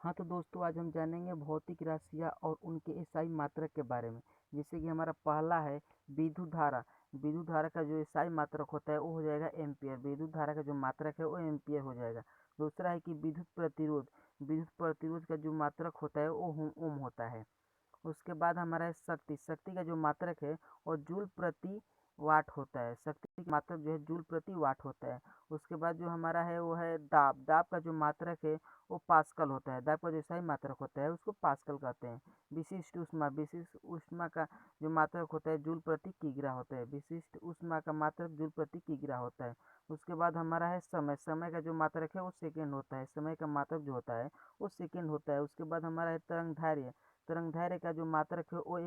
हाँ तो दोस्तों, आज हम जानेंगे भौतिक राशियाँ और उनके एसआई मात्रक के बारे में। जैसे कि हमारा पहला है विद्युत धारा। विद्युत धारा का जो एसआई मात्रक होता है वो हो जाएगा एम्पियर। विद्युत धारा का जो मात्रक है वो एम्पियर हो जाएगा। दूसरा है कि विद्युत प्रतिरोध। विद्युत प्रतिरोध का जो मात्रक होता है वो ओम होता है। उसके बाद हमारा है शक्ति। शक्ति का जो मात्रक है वो जूल प्रति वाट होता है। शक्ति का मात्रक जो है जूल प्रति वाट होता है। उसके बाद जो हमारा है वो है दाब। दाब का जो मात्रक है वो पास्कल होता है। दाब का जो सही मात्रक होता है उसको पास्कल कहते हैं। विशिष्ट ऊष्मा। विशिष्ट ऊष्मा का जो मात्रक होता है जूल प्रति किग्रा होता है। विशिष्ट ऊष्मा का मात्रक जूल प्रति किग्रा होता है। उसके बाद हमारा है समय। समय का जो मात्रक है वो सेकेंड होता है। समय का मात्रक जो होता है वो सेकेंड होता है। उसके बाद हमारा है तरंग दैर्घ्य। तरंग दैर्घ्य का जो मात्रक है वो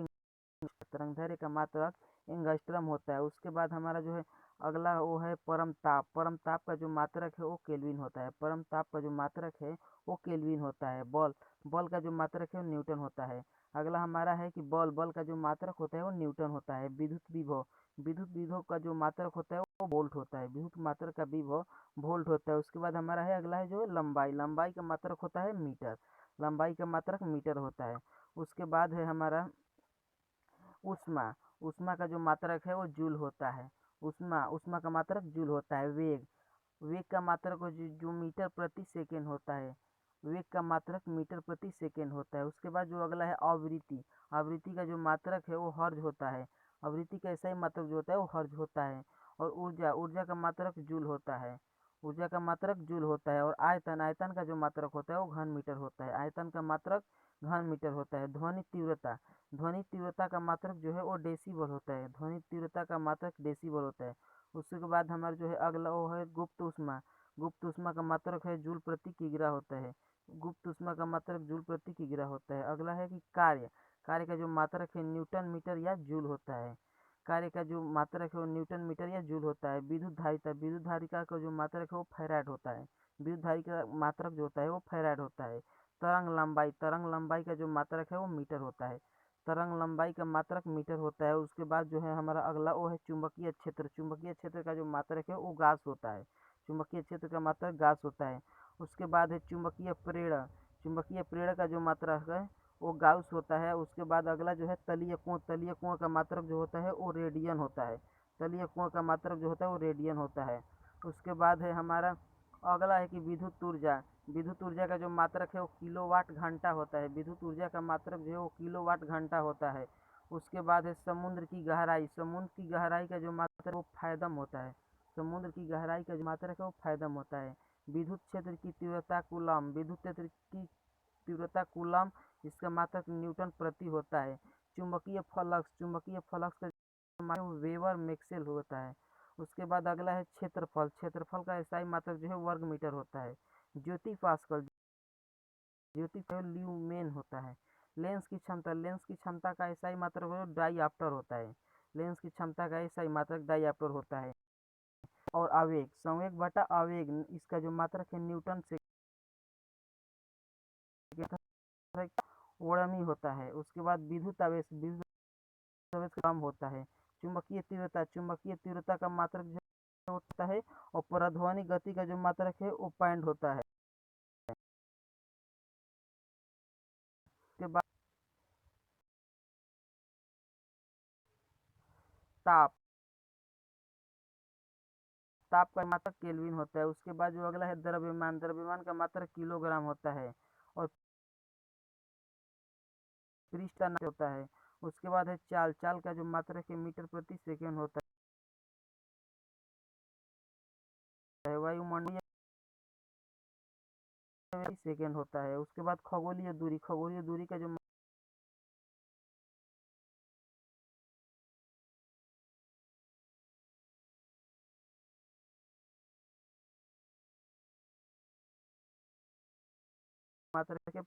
तरंग दैर्घ्य का मात्रक एंगस्ट्रम होता है। उसके बाद हमारा जो है अगला वो है परम ताप। परम ताप का जो मात्रक है वो केल्विन होता है। परम ताप का जो मात्रक है वो केल्विन होता है। बल। बल का जो मात्रक है वो न्यूटन होता है। अगला हमारा है कि बल। बल का जो मात्रक होता है वो न्यूटन होता है। विद्युत विभव। विद्युत विभव का जो मात्रक होता है वो वोल्ट होता है। विद्युत मात्रक का विभव वोल्ट होता है। उसके बाद हमारा है अगला है जो है लंबाई। लंबाई का मात्रक होता है मीटर। लंबाई का मात्रक मीटर होता है। उसके बाद है हमारा ऊष्मा। ऊष्मा का जो मात्रक है वो जूल होता है। ऊष्मा। ऊष्मा का मात्रक जूल होता है। वेग। वेग का मात्रक जो मीटर प्रति सेकेंड होता है। वेग का मात्रक मीटर प्रति सेकेंड होता है। उसके बाद जो अगला है आवृत्ति। आवृत्ति का जो मात्रक है वो हर्ज होता है। आवृत्ति का ऐसा ही मात्रक जो होता है वो हर्ज होता है। और ऊर्जा। ऊर्जा का मात्रक जूल होता है। ऊर्जा का मात्रक जूल होता है। और आयतन। आयतन का जो मात्रक होता है वो घन मीटर होता है। आयतन का मात्रक घन मीटर होता है। ध्वनि तीव्रता। ध्वनि तीव्रता का मात्रक जो है वो डेसीबल होता है। ध्वनि तीव्रता का मात्रक डेसीबल होता है। उसके बाद हमारा जो है अगला वो है गुप्त ऊष्मा। गुप्त ऊष्मा का मात्रक है जूल प्रति किग्रा होता है। गुप्त ऊष्मा का मात्रक जूल प्रति किग्रा होता है। अगला है कि कार्य। कार्य का जो मात्रक है न्यूटन मीटर या जूल होता है। कार्य का जो मात्रक है वो न्यूटन मीटर या जूल होता है। विद्युत धारिता। विद्युत धारिता का जो मात्रक है वो फैराड होता है। विद्युत धारिता का मात्रक जो होता है वो फैराड होता है। तरंग लंबाई। तरंग लंबाई का जो मात्रक है वो मीटर होता है। तरंग लंबाई का मात्रक मीटर होता है। उसके बाद जो है हमारा अगला वो है चुंबकीय क्षेत्र। चुंबकीय क्षेत्र का जो मात्रक है वो गास होता है। चुंबकीय क्षेत्र का मात्रक गास होता है। उसके बाद है चुंबकीय प्रेरण। चुंबकीय प्रेरण का जो मात्रक है वो गाउस होता है। उसके बाद अगला जो है तलीय कोण। तलीय कोण का मात्रक जो होता है वो रेडियन होता है। तलीय कोण का मात्रक जो होता है वो रेडियन होता है। उसके बाद है हमारा अगला है कि विद्युत ऊर्जा। विद्युत ऊर्जा का जो मात्रक है वो किलोवाट घंटा होता है। विद्युत ऊर्जा का मात्रक जो है वो किलोवाट घंटा होता है। उसके बाद है समुद्र की गहराई। समुद्र की गहराई का जो मात्रक वो फायदम होता है। समुद्र की गहराई का जो मात्रक है वो फायदम होता है। विद्युत क्षेत्र की तीव्रता कूलम। विद्युत क्षेत्र की तीव्रता कूलम। इसका मात्रक न्यूटन प्रति होता है। चुंबकीय फ्लक्स। चुंबकीय फ्लक्स का वेबर मैक्सवेल होता है। उसके बाद अगला है क्षेत्रफल। क्षेत्रफल का एसआई मात्रक जो है वर्ग मीटर होता है। ज्योति पास्कल। ज्योति ल्यूमेन होता है। लेंस की क्षमता। लेंस की क्षमता का एसआई मात्रक डाईऑप्टर होता है। लेंस की क्षमता का एसआई मात्रक डाईऑप्टर होता है। और आवेग। संवेग बटा आवेग इसका जो मात्रक है न्यूटन से ओडमी होता है। उसके बाद विद्युत आवेश। विद्युत आवेश कम होता है। चुंबकीय तीव्रता। चुंबकीय तीव्रता का मात्रक जो होता है और पराध्वनिक गति का जो मात्रक है वो पॉइंट होता है। उसके बाद ताप। ताप का मात्रक केल्विन होता है। उसके बाद जो अगला है द्रव्यमान। द्रव्यमान का मात्रक किलोग्राम होता है। और पृष्ठ होता है। उसके बाद है चाल। चाल का जो मात्रक है मीटर प्रति सेकेंड होता है। वायुमंडलीय सेकेंड होता है। उसके बाद खगोलीय दूरी। खगोलीय दूरी का जो मात्रक है